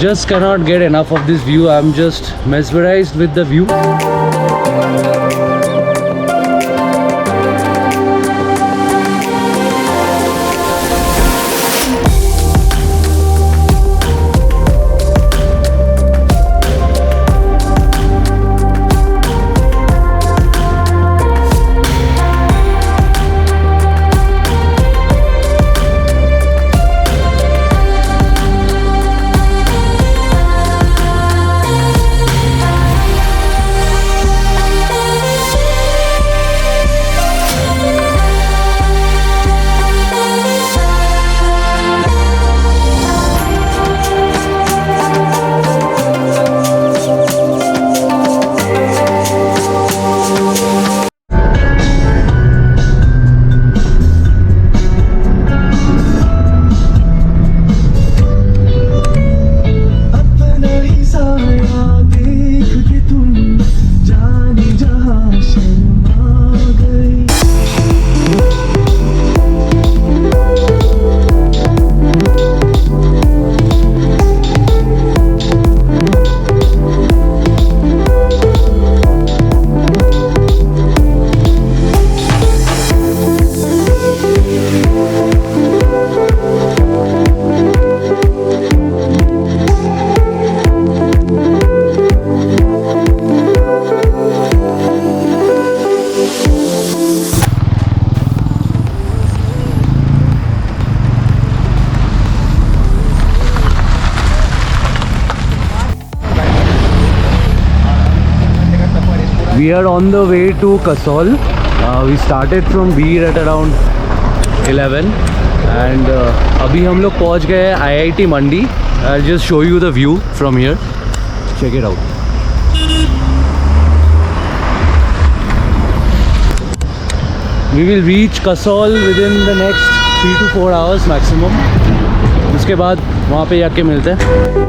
Just cannot get enough of this view. I'm just mesmerized with the view. We are on the way to Kasol. We started from Beer at around 11 and अभी हम लोग पहुंच गए हैं IIT Mandi. I'll just show you the view from here. Check it out. We will reach Kasol within the next 3 to 4 hours maximum. उसके बाद वहाँ पे जाके मिलते हैं.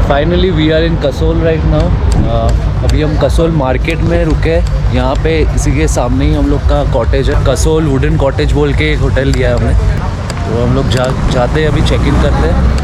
Finally we are in Kasol right now. अभी हम कसोल मार्केट में रुके. यहाँ पे इसी के सामने ही हम लोग का कॉटेज है. कसोल वुडन कॉटेज बोल के एक होटल लिया है हमने. तो हम लोग जाते हैं अभी चेक इन करते हैं.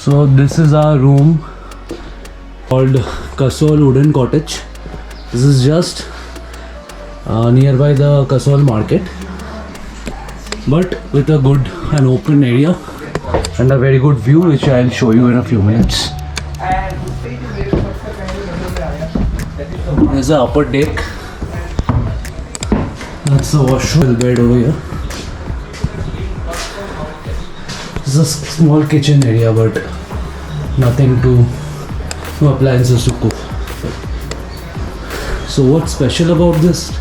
So this is our room called Kasol Wooden Cottage. This is just nearby the Kasol market, but with a good and open area and a very good view, which I'll show you in a few minutes. There's the upper deck. That's the washroom bed over here. This is a small kitchen area, but nothing to, no appliances to cook. So what's special about this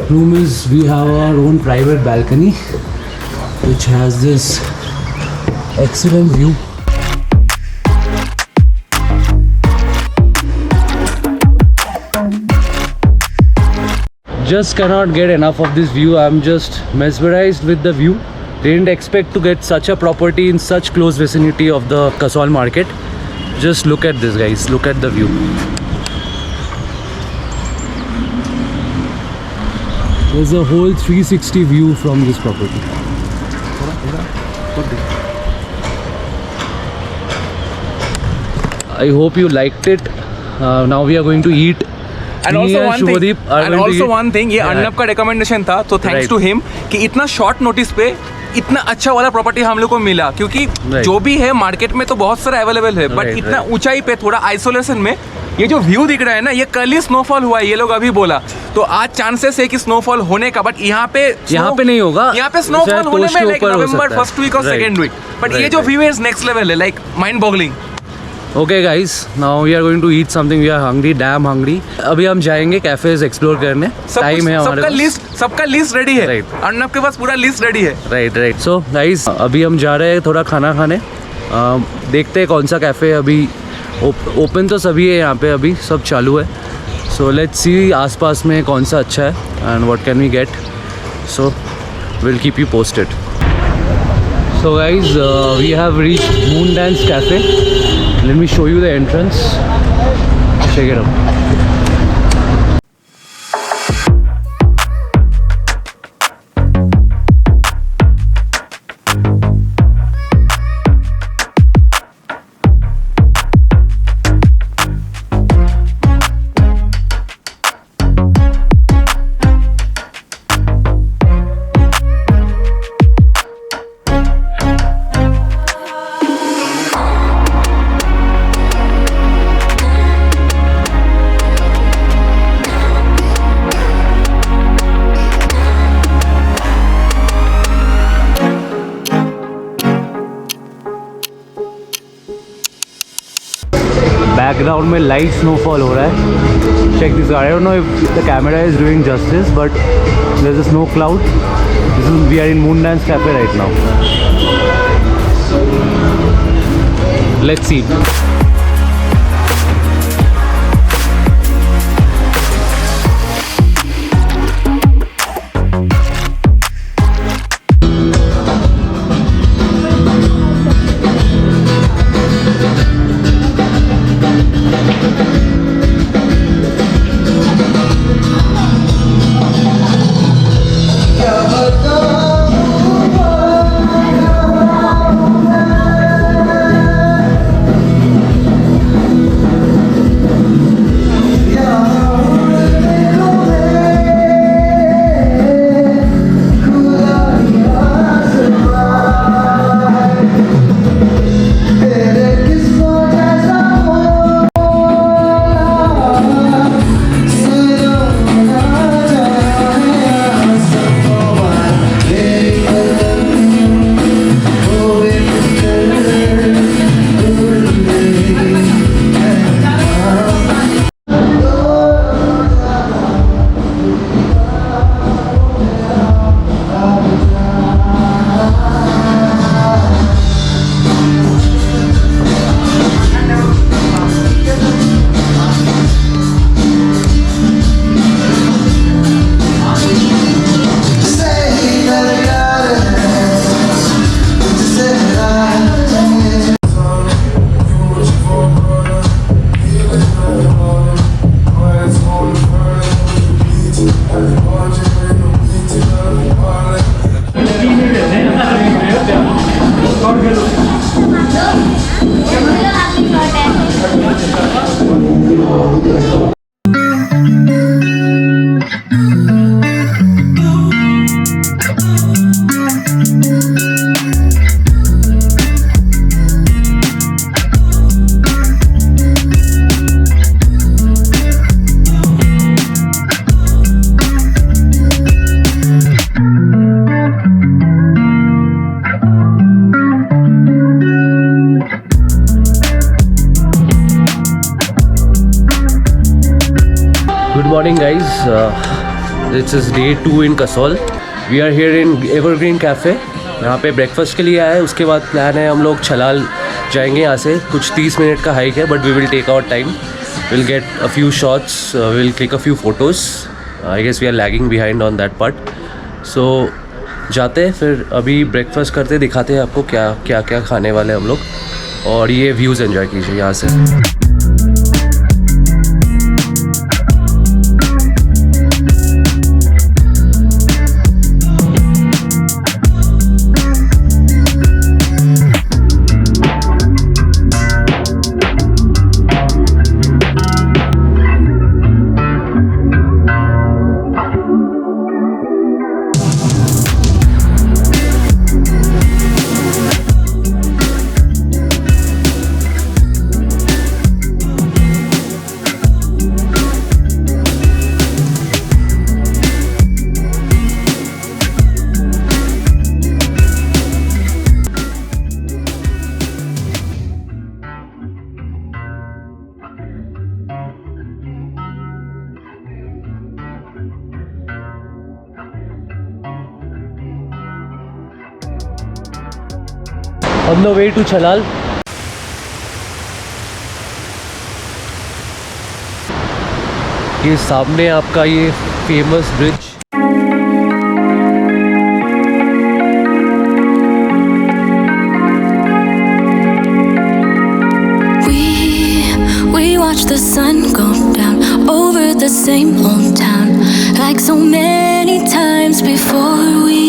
room is we have our own private balcony, which has this excellent view. Just cannot get enough of this view. I'm just mesmerized with the view. Didn't expect to get such a property in such close vicinity of the Kasol market. Just look at this, guys. Look at the view. There's a whole 360 view from this property. I hope you liked it. Now we are going to eat. And also one thing, ये अर्नब का recommendation था, तो thanks to him कि इतना short notice पे इतना अच्छा वाला प्रॉपर्टी हम लोग को मिला, क्योंकि जो भी है मार्केट में तो बहुत सारा अवेलेबल है, बट इतना ऊंचाई पे थोड़ा आइसोलेशन में ये जो व्यू दिख रहा है ना, ये कल ही स्नोफॉल हुआ है, ये लोग अभी बोला, तो आज चांसेस है कि स्नोफॉल होने का, बट यहाँ पे नहीं होगा, यहाँ पे स्नोफॉल होने में लाइक नवंबर फर्स्ट वीक और सेकंड वीक, बट ये जो व्यू है नेक्स्ट लेवल है, like mind boggling. Okay guys, now we are going to eat something, we are hungry, damn hungry. अभी हम जाएंगे कैफेज एक्सप्लोर करने, टाइम है हमारे, सबका लिस्ट रेडी है, अर्नब के पास पूरा लिस्ट रेडी है। राइट। सो गाइस, अभी हम जा रहे हैं थोड़ा खाना खाने, देखते हैं कौन सा कैफ़े अभी ओपन तो सभी है यहाँ पे, अभी सब चालू है। सो लेट्स सी आसपास में कौन सा अच्छा है and what can we get, so will keep you posted. So guys, we have reached Moon Dance Cafe, let me show you the entrance, check it out. Background में light snowfall हो रहा है, check this, I don't know if the camera is doing justice, but there is a snow cloud, this is, we are in Moon Dance Cafe right now, let's see. morning guys, this is day 2 in Kasol. We are here in Evergreen Cafe. यहाँ पे breakfast के लिए आए हैं, उसके बाद plan है हम लोग छलाल जाएंगे यहाँ से, कुछ 30 मिनट का हाइक है but we will take our time, will get a few shots, will click a few photos. I guess we are lagging behind on that part. So जाते हैं फिर, अभी ब्रेकफास्ट करते दिखाते हैं आपको क्या क्या क्या खाने वाले हम लोग, और ये व्यूज़ एंजॉय कीजिए यहाँ से. On the way to Chalal. ये सामने आपका ये famous bridge, We watch the sun go down over the same old town, like so many times before. We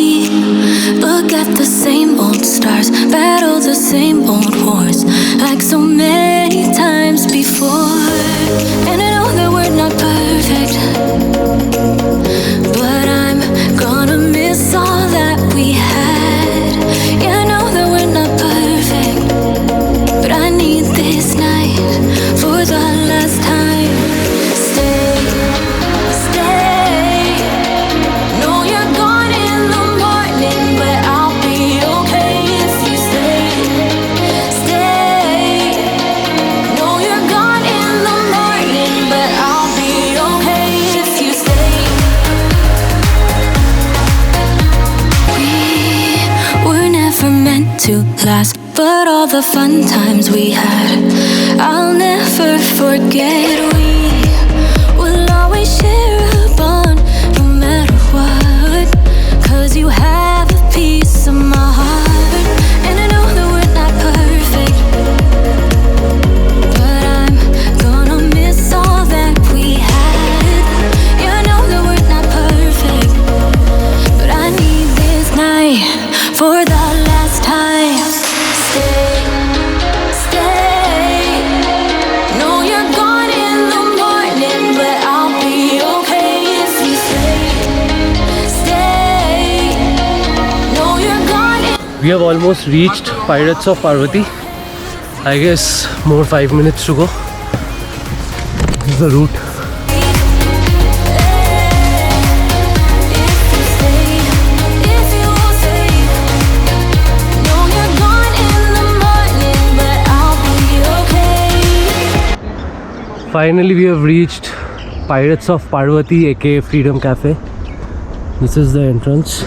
look at the same old stars, battle the same old wars, like so many times before. And I know that we're not perfect, but I'm gonna miss all that we had. Yeah, I know that we're not perfect, but I need this night for the last time. Stay. Know you're gone in the morning, but I'll be okay if you stay. Know you're gone in the morning, but I'll be okay if you stay. We were never meant to last, but all the fun times we had, I'll never forget. We will always share a bond, no matter what, 'cause you have a piece of my heart. And I know that we're not perfect, but I'm gonna miss all that we had. Yeah, I know that we're not perfect, but I need this night for the last time. Stay. Know you're gone in the morning, but I'll be okay if you stay. Know you're gone in. we have almost reached Pirates of Parvati. I guess more 5 minutes to go. This is the route. Finally we have reached Pirates of Parvati, aka Freedom Cafe. This is the entrance.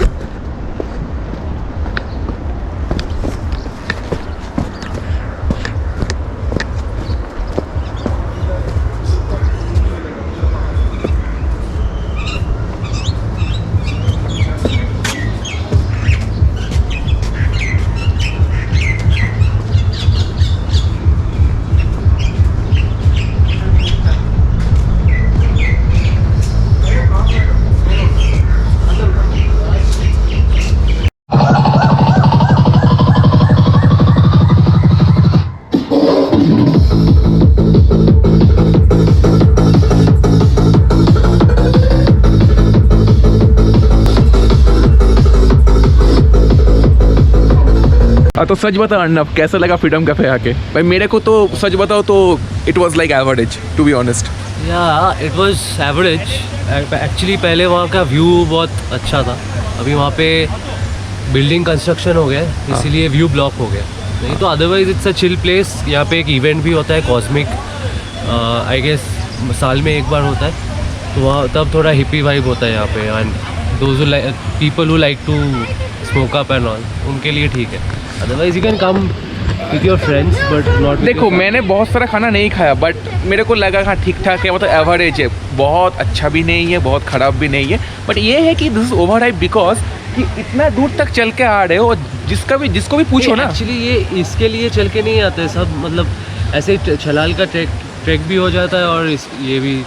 तो सच बता अर्णव, कैसा लगा freedom cafe आके? भाई मेरे को तो सच बताओ तो it was like average, to be honest. या इट वाज एवरेज एक्चुअली. पहले वहाँ का व्यू बहुत अच्छा था, अभी वहाँ पे बिल्डिंग कंस्ट्रक्शन हो गया है, इसीलिए व्यू ब्लॉक हो गया. नहीं तो otherwise it's a chill place. यहाँ पे एक इवेंट भी होता है कॉस्मिक, आई गेस साल में एक बार होता है, तो वहाँ तब थोड़ा हिप्पी वाइब होता है यहाँ पे. And those people who like to smoke up and all, उनके लिए ठीक है. Otherwise you can come with your friends but not. देखो मैंने बहुत सारा खाना नहीं खाया, बट मेरे को लगा हाँ ठीक ठाक है, मतलब एवरेज है. बहुत अच्छा भी नहीं है, बहुत ख़राब भी नहीं है, बट ये है कि this is over hype because कि इतना दूर तक चल के आ रहे हो. और जिसको भी पूछो ना, एक्चुअली ये इसके लिए चल के नहीं आते सब, मतलब ऐसे छलाल का ट्रैक भी हो जाता है और ये भी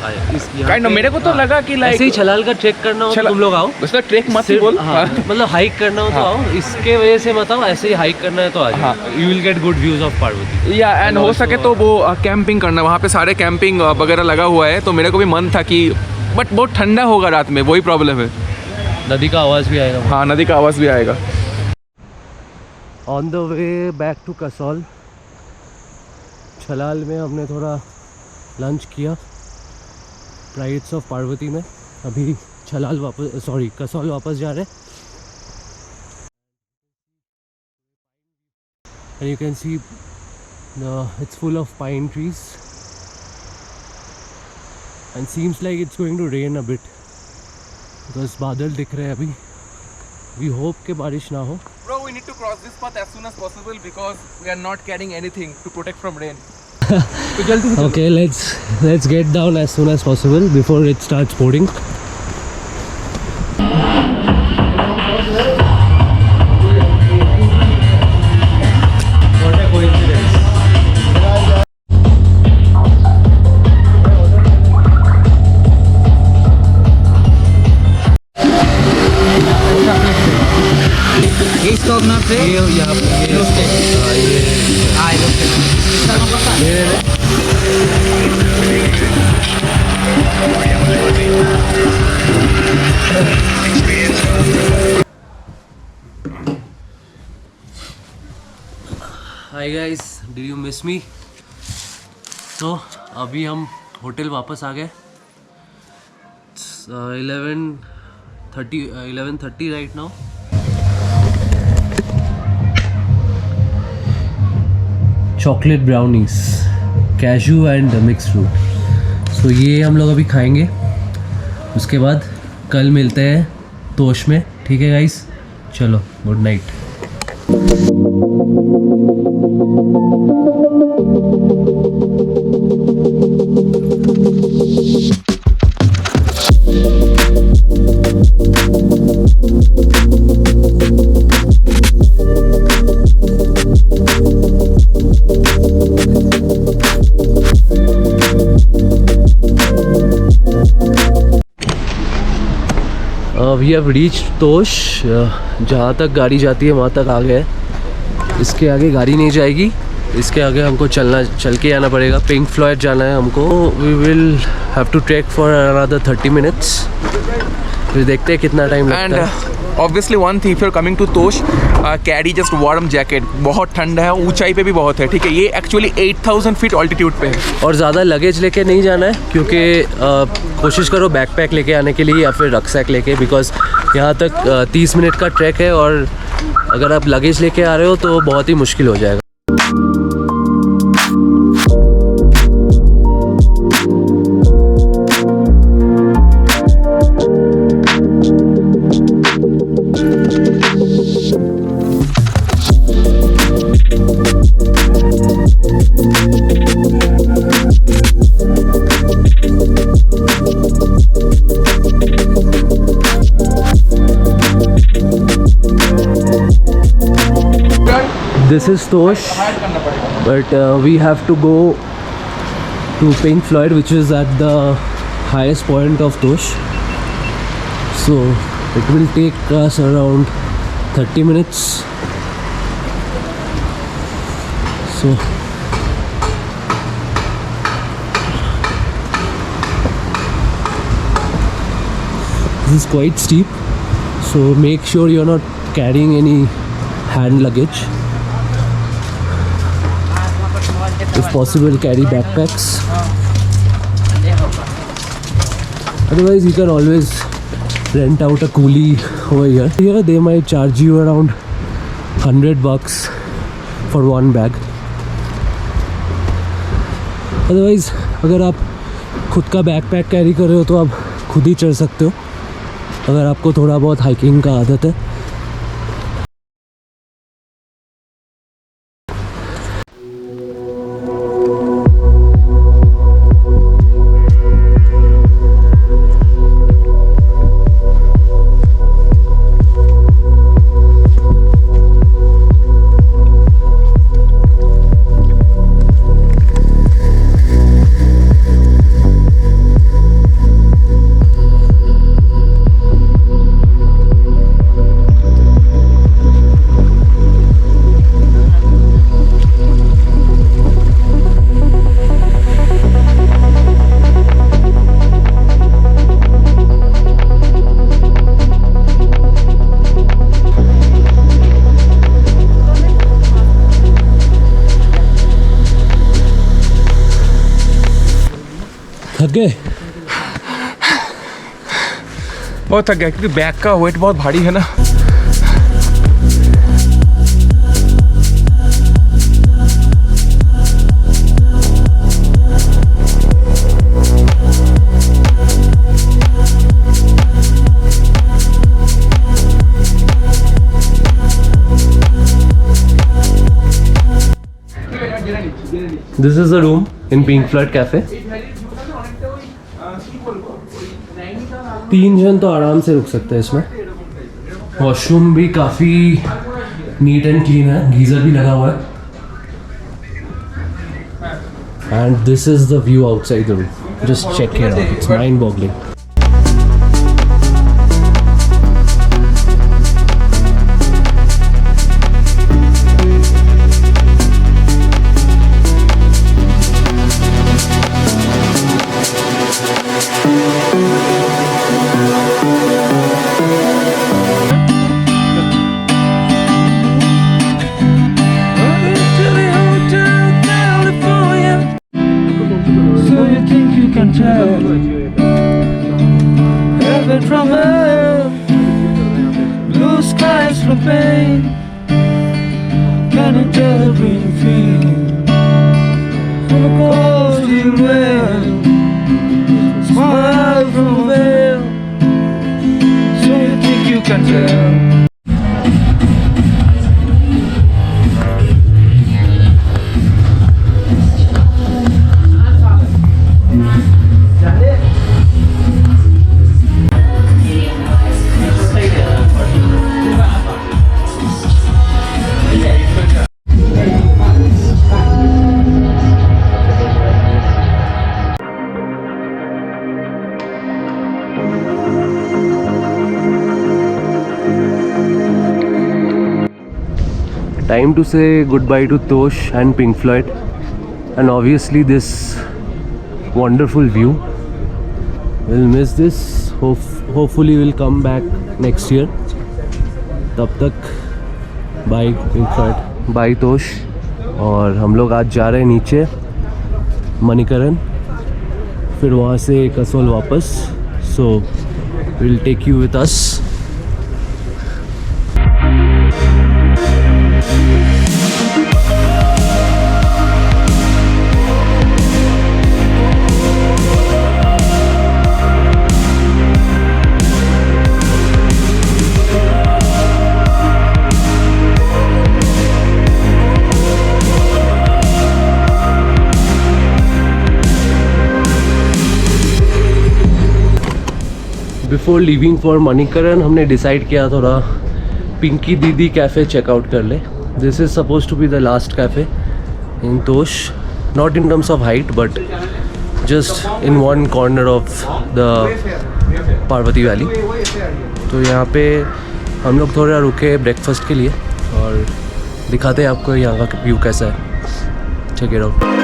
काइंड ऑफ. मेरे को तो लगा कि लाइक ऐसे ही छलाल का ट्रैक करना हो तो तुम लोग आओ. बस ट्रैक मत ही बोल. हाँ, मतलब हाइक करना हो तो आओ, इसके वजह से मत आओ. ऐसे ही हाइक करना है तो आ जाओ. You will get good views of Parvati. या एंड हो सके तो वो कैंपिंग करना, वहाँ पे सारे कैंपिंग वगैरह लगा हुआ है, तो मेरे को भी मन था कि, बट बहुत ठंडा होगा रात में, वही प्रॉब्लम है. नदी का आवाज़ भी आएगा. हाँ, नदी का आवाज़ भी आएगा. On the way back to Kasol, Chalal में हमने थोड़ा लंच किया प्राइड्स ऑफ पार्वती में. अभी छलाल वापस, सॉरी कसौल वापस जा रहे हैं. And you can see it's full of pine trees and seems like it's going to rain a bit because बादल दिख रहे हैं अभी. वी होप के बारिश ना हो. Bro, we need to cross this path as soon as possible because we are not carrying anything to protect from rain. तो जल्दी से Okay, let's get down as soon as possible before it starts pouring. ये stop ना पे ये यहाँ पे ये स्टे हाँ ये hi guys, did you miss me? तो अभी हम होटल वापस आ गए. 11:30 right now. Chocolate brownies, cashew and mix fruit. So ये हम लोग अभी खाएंगे. उसके बाद कल मिलते हैं तोश में. ठीक है गाइस, चलो good night. We have reach Tosh. जहाँ तक गाड़ी जाती है वहाँ तक आ गए. इसके आगे गाड़ी नहीं जाएगी. इसके आगे हमको चल के आना पड़ेगा. पिंक फ्लॉयड जाना है हमको. We will have to trek for another 30 minutes. फिर देखते हैं कितना टाइम लगता है. Obviously one thing, if you are coming to Tosh, carry just warm jacket. बहुत ठंड है, ऊंचाई पे भी बहुत है. ठीक है, ये एक्चुअली 8000 फीट ऑल्टीट्यूड पे है. और ज़्यादा लगेज लेके नहीं जाना है, क्योंकि कोशिश करो बैकपैक लेके आने के लिए या फिर रक्सैक लेके. बिकॉज यहाँ तक 30 मिनट का ट्रैक है और अगर आप लगेज लेके आ रहे हो तो बहुत ही मुश्किल हो जाएगा. This is Tosh, but we have to go to Pink Floyd, which is at the highest point of Tosh. So it will take us around 30 minutes. So this is quite steep, so make sure you're not carrying any hand luggage. If possible, carry backpacks. Otherwise, you can always rent out a coolie over here. Here, they might charge you around $100 for one bag. Otherwise, अगर आप खुद का backpack carry कर रहे हो तो आप खुद ही चढ़ सकते हो, अगर आपको थोड़ा बहुत हाइकिंग का आदत है. थक गए? बहुत थक गया क्योंकि बैग का वेट बहुत भारी है ना. This is a room in pink flood cafe. 3 जन तो आराम से रुक सकते हैं इसमें। वॉशरूम भी काफ़ी नीट एंड क्लीन है, गीज़र भी लगा हुआ है। And this is the view outside the room, just check it out, it's mind boggling. Heaven from earth, blue skies from pain. Can you tell the green field from a cold well? Smile from a veil, so you think you can tell. Time to say goodbye to Tosh and Pink Floyd, and obviously this wonderful view. We'll miss this. Hopefully we'll come back next year. तब तक bye Pink Floyd, bye Tosh। और हम लोग आज जा रहे हैं नीचे मणिकरण, फिर वहाँ से कसोल वापस। So we'll take you with us. Before living for Manikaran हमने डिसाइड किया थोड़ा पिंकी दीदी कैफ़े चेकआउट कर ले। This is suppose to be the last cafe in Tosh, not in terms of height but just in one corner of the Parvati valley. तो यहाँ पे हम लोग थोड़ा रुके ब्रेकफास्ट के लिए और दिखाते हैं आपको यहाँ का व्यू कैसा है। Check it out.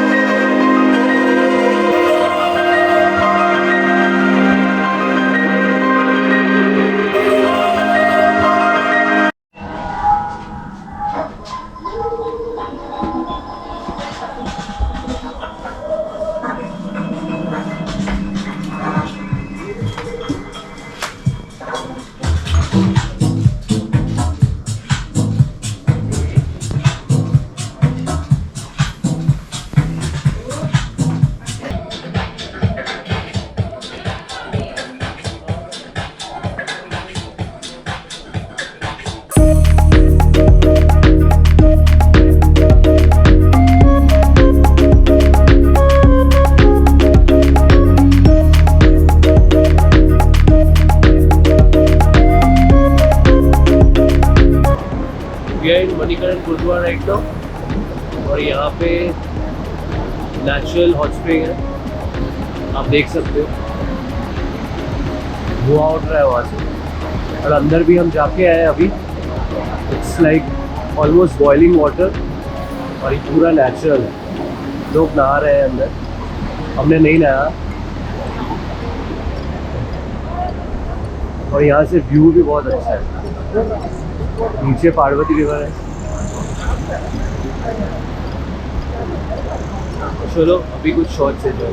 Manikaran Gurudwara right now, और यहाँ पे नेचुरल हॉट स्प्रिंग है, आप देख सकते हो धुआं उठ रहा है वहाँ से। और अंदर भी हम जाके आए अभी, it's like almost boiling water और ये पूरा नेचुरल है। लोग नहा रहे हैं अंदर, हमने नहीं नहाया। और यहाँ से व्यू भी बहुत अच्छा है, नीचे पार्वती रिवर है। चलो अभी कुछ शॉट्स एंजॉय।